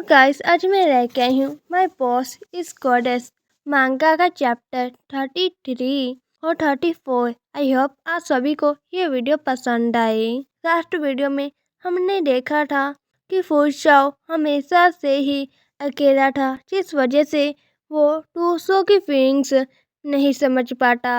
Guys, आज मैं लेके आई हूँ माय बॉस इज गॉडेस मांगा का चैप्टर 33 और 34। आई होप आप सभी को ये वीडियो पसंद आए। लास्ट वीडियो में हमने देखा था कि फूचाओ हमेशा से ही अकेला था, जिस वजह से वो टूसो की फीलिंग्स नहीं समझ पाता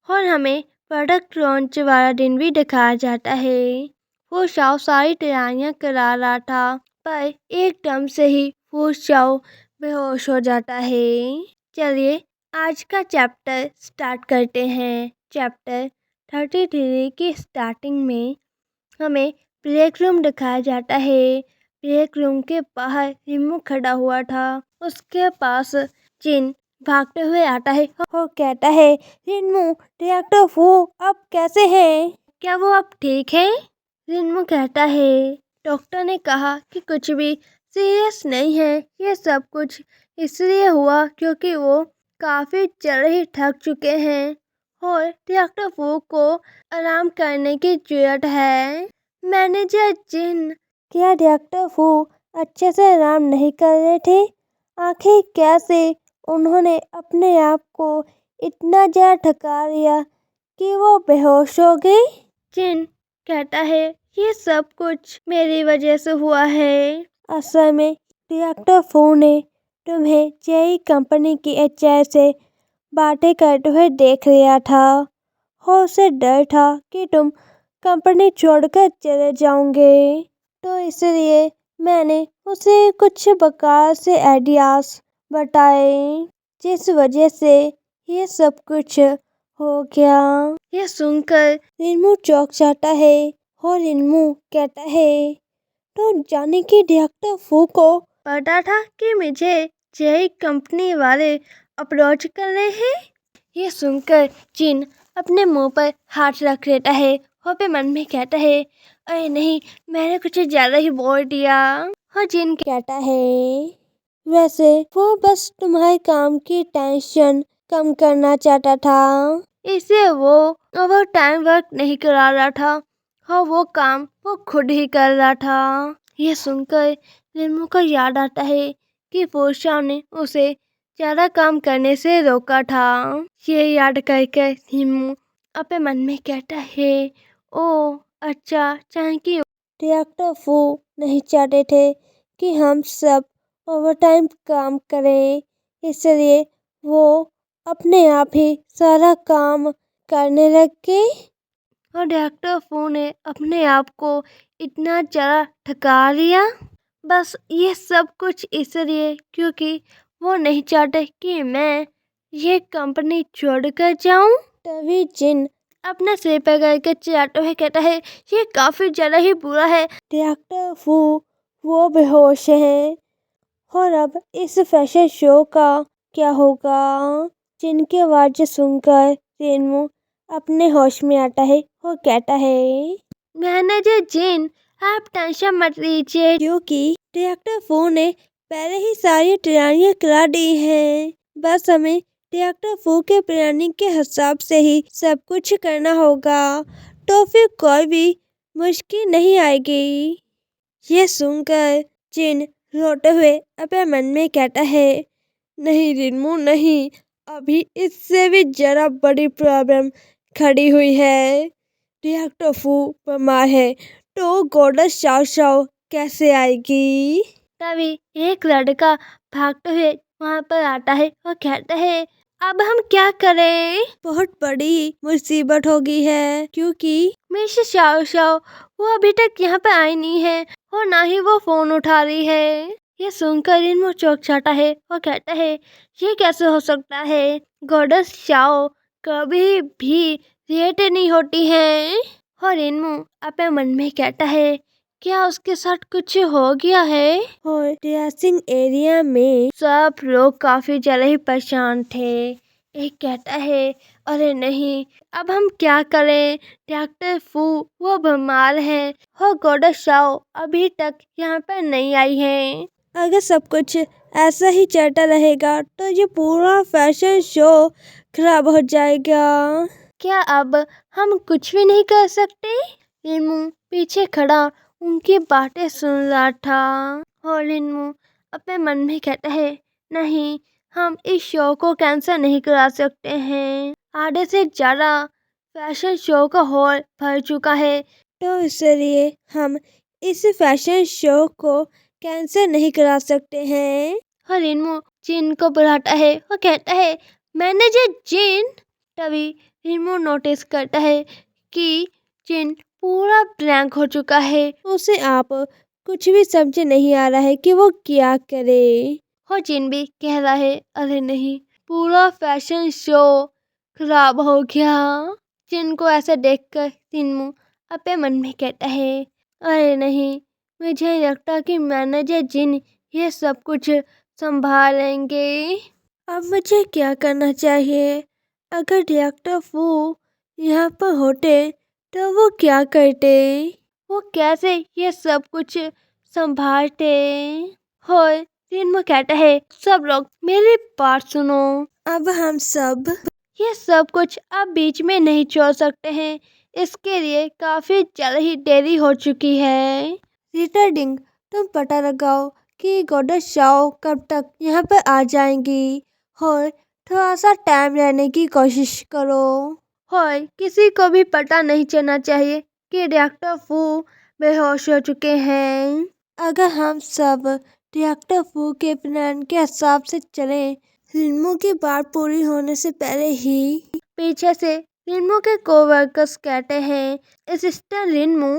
और हमें प्रोडक्ट लॉन्च वाला दिन भी दिखाया जाता है। वो शाओ सारी तैयारियां करा रहा था, पर एकदम से ही फूचाओ बेहोश हो जाता है। चलिए आज का चैप्टर स्टार्ट करते हैं। चैप्टर 33 की स्टार्टिंग में हमें ब्रेक रूम दिखाया जाता है। ब्रेक रूम के बाहर रिमू खड़ा हुआ था। उसके पास जिन भागते हुए आता है और कहता है, रिन्मू रिएक्टर वो अब कैसे हैं? क्या वो अब ठीक है? रिन्मू कहता है, डॉक्टर ने कहा कि कुछ भी सीरियस नहीं है। ये सब कुछ इसलिए हुआ क्योंकि वो काफ़ी जल्द ही थक चुके हैं और डॉक्टर वो को आराम करने की जरूरत है। मैनेजर जिन, क्या डॉक्टर वो अच्छे से आराम नहीं कर रहे थे? आखिर कैसे उन्होंने अपने आप को इतना ज़्यादा थका लिया कि वो बेहोश हो गई? जिन कहता है, ये सब कुछ मेरी वजह से हुआ है। असल में डॉक्टर फू ने तुम्हें जेई कंपनी की एचआर से बातें करते हुए देख लिया था और उसे डर था कि तुम कंपनी छोड़कर चले जाओगे, तो इसलिए मैंने उसे कुछ बेकार से आइडियाज बताए, जिस वजह से ये सब कुछ हो गया। ये सुनकर रिन्मू चौंक जाता है और रिन्मू कहता है, तो जाने की डॉक्टर फू को पता था कि मुझे जेई कंपनी वाले अप्रोच कर रहे हैं? ये सुनकर जिन अपने मुंह पर हाथ रख लेता है और फिर मन में कहता है, अरे नहीं, मैंने कुछ ज़्यादा ही बोल दिया। और जिन कहता है, वैसे वो बस तुम्हारे काम की टेंशन कम करना चाहता था, इसलिए वो ओवर टाइम वर्क नहीं करा रहा था और वो काम वो खुद ही कर रहा था। ये सुनकर रिन्मू को याद आता है कि फूचाओ ने उसे ज़्यादा काम करने से रोका था। ये याद करके रिन्मू अपने मन में कहता है, ओ अच्छा, थैंक यू। डॉक्टर फू नहीं चाहते थे कि हम सब ओवरटाइम काम करें, इसलिए वो अपने आप ही सारा काम करने लगे और डॉक्टर फू ने अपने आप को इतना ज़्यादा थका लिया। बस ये सब कुछ इसलिए क्योंकि वो नहीं चाहते कि मैं ये कंपनी छोड़कर जाऊं। तभी जिन अपना सिर पकड़ के चिल्लाते हुए कहता है, ये काफ़ी ज़्यादा ही बुरा है। डॉक्टर फू वो बेहोश हैं और अब इस फैशन शो का क्या होगा? जिनकी आवाज़ सुनकर रिन्मू अपने होश में आता है और कहता है, मैनेजर जिन, आप टेंशन मत लीजिए क्योंकि डॉक्टर फू ने पहले ही सारी तैयारियां करा दी हैं। बस हमें डॉक्टर फू के प्लानिंग के हिसाब से ही सब कुछ करना होगा, तो फिर कोई भी मुश्किल नहीं आएगी। ये सुनकर जिन रोते हुए अपने मन में कहता है, नहीं रिन्मू नहीं, अभी इससे भी जरा बड़ी प्रॉब्लम खड़ी हुई है। डॉक्टर फू बीमार है तो गॉडेस शाओ शाओ कैसे आएगी? तभी एक लड़का भागते हुए वहाँ पर आता है और कहता है, अब हम क्या करें? बहुत बड़ी मुसीबत हो गई है क्योंकि मिस शाओ शाओ वो अभी तक यहाँ पर आई नहीं है और ना ही वो फोन उठा रही है। ये सुनकर रिन्मू चौंक जाता है और कहता है, ये कैसे हो सकता है? गॉडेस शाओ कभी भी लेट नहीं होती है। और रिन्मू अपने मन में कहता है, क्या उसके साथ कुछ हो गया है? और ड्रेसिंग एरिया में सब लोग काफी ज्यादा ही परेशान थे। एक कहता है, अरे नहीं, अब हम क्या करें? डॉक्टर फू वो बीमार है और गॉडेस शाओ अभी तक यहाँ पर नहीं आई है। अगर सब कुछ ऐसा ही चलता रहेगा तो ये पूरा फैशन शो खराब हो जाएगा। क्या अब हम कुछ भी नहीं कर सकते? रिन्मू पीछे खड़ा उनकी बातें सुन रहा था और रिन्मू अपने मन में कहता है, नहीं, हम इस शो को कैंसिल नहीं करा सकते हैं। आधे से ज़्यादा फैशन शो का हॉल भर चुका है, तो इसलिए हम इस फैशन शो को कैंसिल नहीं करा सकते हैं। और रिन्मू जिन को बुलाता है, वो कहता है, मैनेजर जिन। तभी रिन्मू नोटिस करता है कि जिन पूरा ब्लैंक हो चुका है। उसे आप कुछ भी समझ नहीं आ रहा है कि वो क्या करे। और जिन भी कह रहा है, अरे नहीं, पूरा फैशन शो खराब हो गया। जिन को ऐसा देखकर रिन्मू अपने मन में कहता है, अरे नहीं, मुझे लगता कि मैनेजर जिन ये सब कुछ संभालेंगे। अब मुझे क्या करना चाहिए? अगर डायरेक्टर फू यहाँ पर होते तो वो क्या करते? वो कैसे ये सब कुछ संभालते? और रिन्मू कहता है, सब लोग मेरी बात सुनो। अब हम सब ये सब कुछ अब बीच में नहीं छोड़ सकते हैं। इसके लिए काफी ज्यादा ही देरी हो चुकी है। रिटर्डिंग, तुम पता लगाओ कि गॉडेस शाओ कब तक यहाँ पर आ जाएंगी और थोड़ा सा टाइम रहने की कोशिश करो। और किसी को भी पता नहीं चलना चाहिए कि डॉक्टर फू बेहोश हो चुके हैं। अगर हम सब डॉक्टर फू के प्लान के हिसाब से चलें, रिन्मू की बात पूरी होने से पहले ही पीछे से रिन्मू के कोवर्कर्स कहते हैं, असिस्टेंट रिन्मू,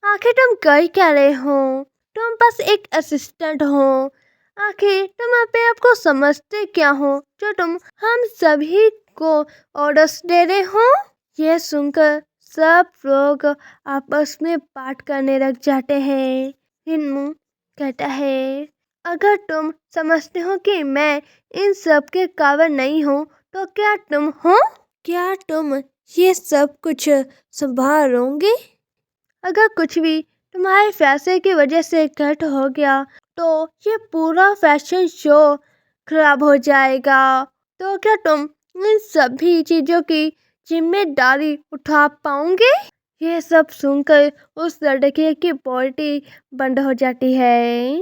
आखिर तुम कर क्या रहे हो? तुम बस एक असिस्टेंट हो। आखिर तुम अपने आप को समझते क्या हो जो तुम हम सभी को ऑर्डर्स दे रहे हो? यह सुनकर सब लोग आपस में बात करने लग जाते हैं। रिन्मू कहता है, अगर तुम समझते हो कि मैं इन सब के कारण नहीं हूँ, तो क्या तुम हो? क्या तुम ये सब कुछ संभालोगे? अगर कुछ भी तुम्हारे फैसले की वजह से कट हो गया, तो ये पूरा फैशन शो खराब हो जाएगा। तो क्या तुम इन सभी चीजों की जिम्मेदारी उठा पाओगे? ये सब सुनकर उस लड़के की बॉडी बंद हो जाती है।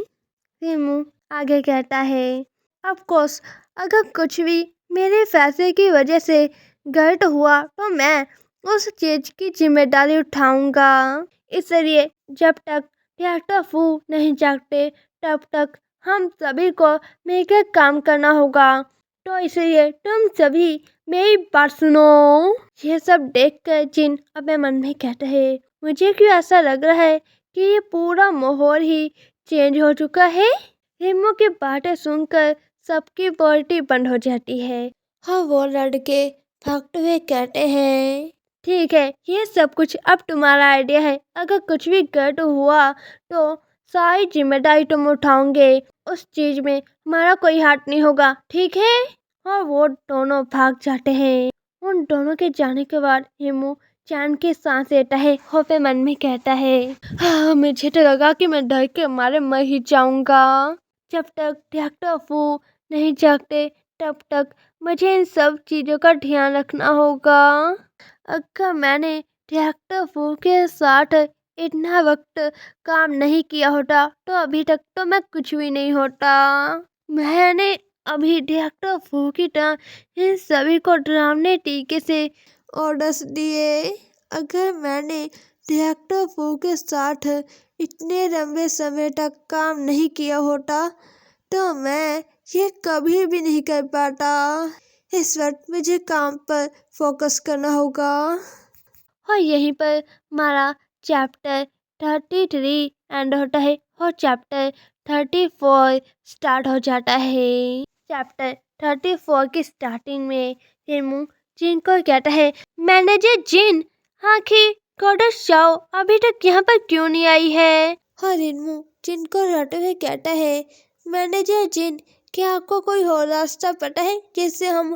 रिन्मू आगे कहता है, ऑफ कोर्स, अगर कुछ भी मेरे फैसले की वजह से गलत हुआ तो मैं उस चीज की जिम्मेदारी उठाऊंगा। इसलिए जब तक डॉक्टर फू नहीं जागते, तब तक हम सभी को मिलकर काम करना होगा। तो इसलिए तुम सभी मेरी बात सुनो। यह सब देखकर जिन अपने मन में कहता है, मुझे क्यों ऐसा लग रहा है कि ये पूरा माहौल ही चेंज हो चुका है। रिन्मू की बातें सुनकर सबकी बॉडी बंद हो जाती है। हाँ, वो लड़के भागते हुए कहते हैं, ठीक है, ये सब कुछ अब तुम्हारा आइडिया है। अगर कुछ भी गलत हुआ तो सारी जिम्मेदारी तुम उठाओगे। उस चीज में हमारा कोई हाथ नहीं होगा, ठीक है? और वो दोनों भाग जाते हैं। उन दोनों के जाने के बाद रिन्मू चैन की सांस लेता है और फिर मन में कहता है, हाँ, मुझे तो लगा कि मैं डर के मारे मर ही जाऊंगा। जब तक डॉक्टर फू नहीं जागते, तब तक मुझे इन सब चीज़ों का ध्यान रखना होगा। अगर मैंने डॉक्टर फू के साथ इतना वक्त काम नहीं किया होता, तो अभी तक तो मैं कुछ भी नहीं होता। मैंने अभी डॉक्टर फू की तरह इन सभी को डरावने तरीके से ऑर्डर्स दिए। अगर मैंने डॉक्टर फू के साथ इतने लंबे समय तक काम नहीं किया होता, तो मैं ये कभी भी नहीं कर पाता। इस वक्त मुझे काम पर फोकस करना होगा। और यहीं पर हमारा चैप्टर 33 एंड होता है और चैप्टर 34 स्टार्ट हो जाता है। चैप्टर 34 की स्टार्टिंग में रिन्मू जिन को कहता है, मैनेजर जिन, आखिर गॉडेस शाओ अभी तक यहाँ पर क्यों नहीं आई है? और रिन्मू जिन को रोते हुए कहता है, मैनेजर जिन, क्या आपको कोई और रास्ता पता है जिससे हम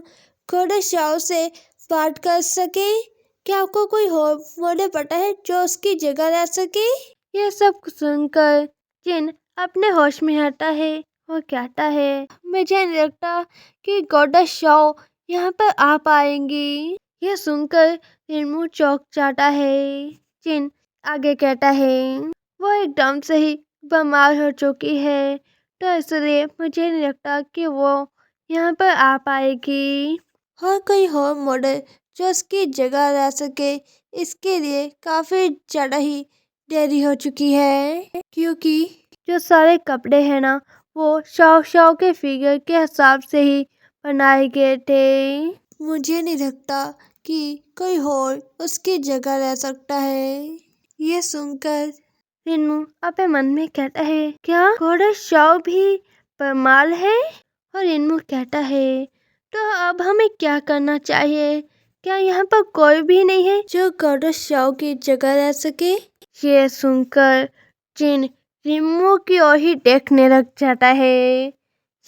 गॉडेस शाओ से बात कर सके? क्या आपको कोई और मॉडल पता है जो उसकी जगह ले सके? ये सब सुनकर जिन अपने होश में आता है और कहता है, मुझे नहीं लगता कि गॉडेस शाओ यहाँ पर आ पाएंगी। यह सुनकर रिन्मू चौंक जाता है। जिन आगे कहता है, वो एकदम से ही बीमार हो चुकी है, तो इसलिए मुझे नहीं लगता कि वो यहाँ पर आ पाएगी। और कोई और मॉडल जो उसकी जगह ला सके, इसके लिए काफ़ी ज़्यादा ही देरी हो चुकी है, क्योंकि जो सारे कपड़े हैं ना वो शाओ के फिगर के हिसाब से ही बनाए गए थे। मुझे नहीं लगता कि कोई और उसकी जगह ले सकता है। ये सुनकर रिन्मू अपने मन में कहता है, क्या घोड़ा शाओ भी परमाल है? और रिन्मू कहता है, तो अब हमें क्या करना चाहिए? क्या यहाँ पर कोई भी नहीं है जो घोड़ा शाओ की जगह ले सके? ये सुनकर जिन रिन्मू की ओर ही देखने लग जाता है।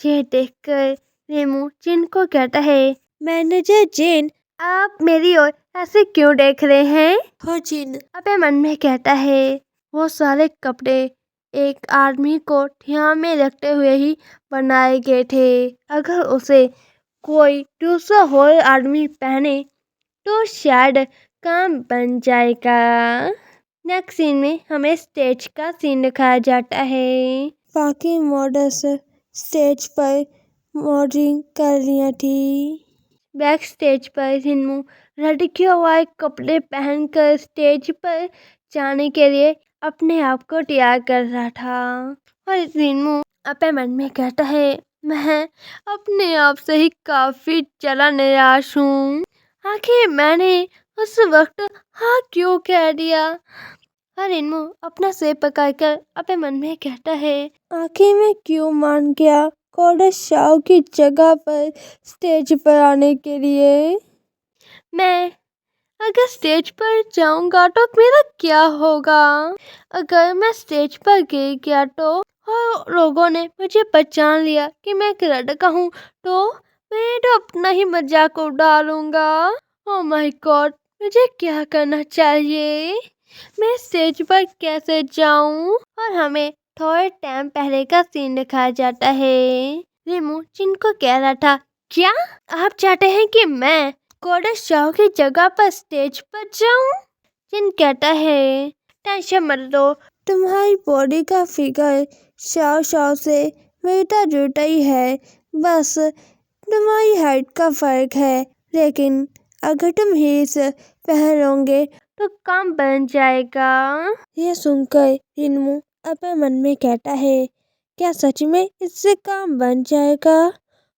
ये देखकर रिन्मू जिन को कहता है, मैनेजर जिन, आप मेरी ओर ऐसे क्यों देख रहे हैं? और जिन अपने मन में कहता है, वो सारे कपड़े एक आदमी को ध्यान में रखते हुए ही बनाए गए थे। अगर उसे कोई दूसरा और आदमी पहने तो शायद काम बन जाएगा। नेक्स्ट सीन में हमें स्टेज का सीन दिखाया जाता है। बाकी मॉडल्स स्टेज पर मॉडलिंग कर रही थी। बैक स्टेज पर रिन्मू लड़कियों वाले कपड़े पहनकर स्टेज पर जाने के लिए अपने आप को तैयार कर रहा था। और रिन्मू अपने मन में कहता है, मैं अपने आप से ही काफी ज़्यादा निराश हूँ। आखिर मैंने उस वक्त हाँ क्यों कह दिया? और रिन्मू अपना सिर पकड़कर अपने मन में कहता है, आखिर मैं क्यों मान गया घोड़ा शाओ की जगह पर स्टेज पर आने के लिए? मैं अगर स्टेज पर जाऊंगा तो मेरा क्या होगा? अगर मैं स्टेज पर गिर गया तो और लोगों ने मुझे पहचान लिया कि मैं एक लड़का हूँ तो मैं तो अपना ही मजाक उड़ाऊंगा। ओह माय गॉड, मुझे क्या करना चाहिए? मैं स्टेज पर कैसे जाऊं? और हमें थोड़े टाइम पहले का सीन दिखाया जाता है। रिन्मू जिनको कह रहा था, क्या आप चाहते हैं कि मैं घोड़ा शाओ की जगह पर स्टेज पर जाऊं? जिन कहता है, टेंशन मत लो, तुम्हारी बॉडी का फिगर शाओ से मिलता जुलता ही है, बस तुम्हारी हाइट का फर्क है। लेकिन अगर तुम हील्स पहन लोगे तो काम बन जाएगा। ये सुनकर रिन्मू अपने मन में कहता है, क्या सच में इससे काम बन जाएगा?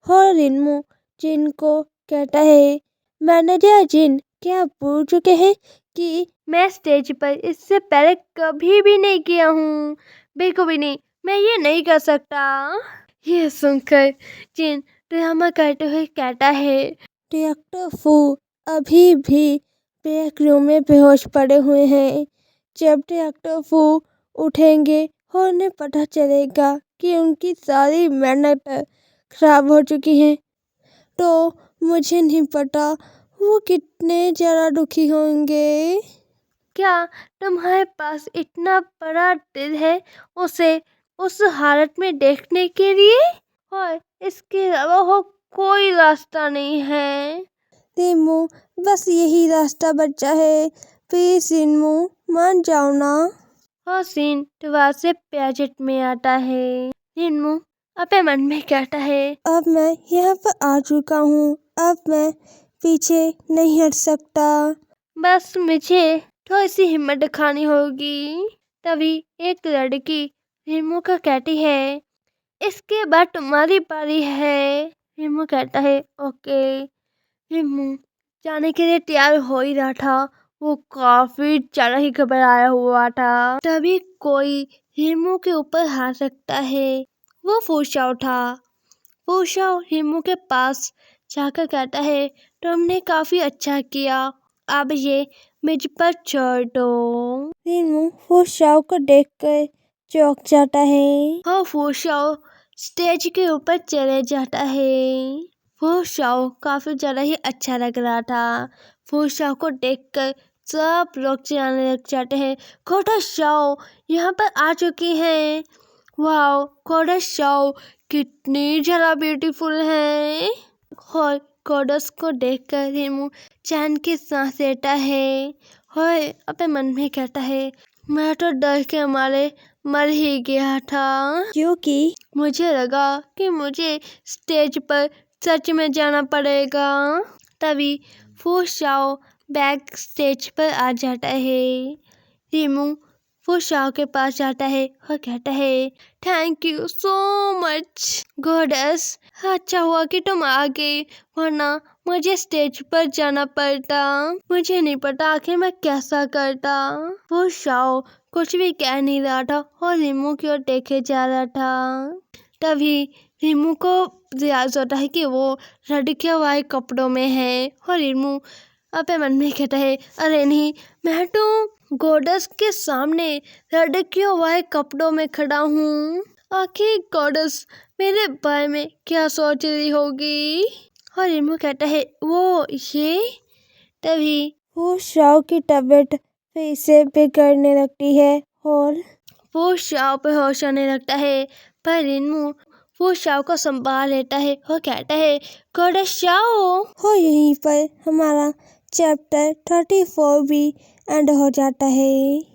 और रिन्मू जिन को कहता है, मैनेजर जिन, क्या आप भूल चुके हैं कि मैं स्टेज पर इससे पहले कभी भी नहीं किया हूँ? बिल्कुल भी नहीं, मैं ये नहीं कर सकता। ये सुनकर जिन ड्रामा करते हुए कहता है, डायरेक्टर फू अभी भी ब्रेक रूम में बेहोश पड़े हुए हैं। जब डायरेक्टर फू उठेंगे और उन्हें पता चलेगा कि उनकी सारी मेहनत खराब हो चुकी है तो मुझे नहीं पता वो कितने ज़्यादा दुखी होंगे। क्या तुम्हारे पास इतना बड़ा दिल है उसे उस हालत में देखने के लिए? और इसके अलावा हो कोई रास्ता नहीं है। रिन्मू, बस यही रास्ता बचा है, प्लीज रिन्मू मान जाओ ना। और सीन दोबारा से प्याजेट में आता है। रिन्मू अपने मन में कहता है, अब मैं यहाँ पर आ चुका हूँ, अब मैं पीछे नहीं हट सकता, बस मुझे थोड़ी सी हिम्मत दिखानी होगी। तभी एक लड़की रिन्मू को कहती है, इसके बाद तुम्हारी बारी है। रिन्मू कहता है, ओके। रिन्मू जाने के लिए तैयार हो ही रहा था, वो काफी ज़्यादा ही घबराया हुआ था। तभी कोई रिन्मू के ऊपर हाथ रखता है, वो फूशाओ था। फूशाओ रिन्मू के पास जाकर कहता है, तुमने काफी अच्छा किया, अब ये मुझ पर छोड़ दो। रिन्मू फूशाओ को देखकर चौंक जाता है और फूशाओ स्टेज के ऊपर चले जाता है। फूशाओ काफी ज़्यादा ही अच्छा लग रहा था। फूशाओ को देखकर सब लोग चिल्लाने लग जाते हैं, घोड़ा शाओ यहाँ पर आ चुकी हैं। वाओ, घोड़ा शाओ कितनी ज़्यादा ब्यूटीफुल है। और गॉडेस को देखकर रिन्मू चैन की सांस लेता है और अपने मन में कहता है, मैं तो डर के मारे मर ही गया था, क्योंकि मुझे लगा कि मुझे स्टेज पर सच में जाना पड़ेगा। तभी फू शाओ बैक स्टेज पर आ जाता है। रीमू फू शाओ के पास जाता है और कहता है, thank you so much goddess, अच्छा हुआ कि तुम आ गई, वरना मुझे स्टेज पर जाना पड़ता। मुझे नहीं पता आखिर मैं कैसा करता। फू शाओ कुछ भी कह नहीं रहा था और रीमू की ओर देखे जा रहा था। तभी रीमू को रियाज होता है कि वो लड़कियों वाले कपड़ों में है और रीमू अपने मन में कहता है, अरे नहीं, मैं तो गॉडेस के सामने लड़कियों वाले कपड़ों में खड़ा हूँ। आखिर गॉडेस मेरे बारे में क्या सोच रही होगी। और रीमू कहता है, वो ये। तभी वो शाओ की तबीयत फिर से बिगड़ने लगती है और वो शाओ पे होश आने लगता है। पर रीमू वो शाओ को संभाल लेता है और कहता है, गॉडेस शाओ। और यहीं पर हमारा चैप्टर 34 भी एंड हो जाता है।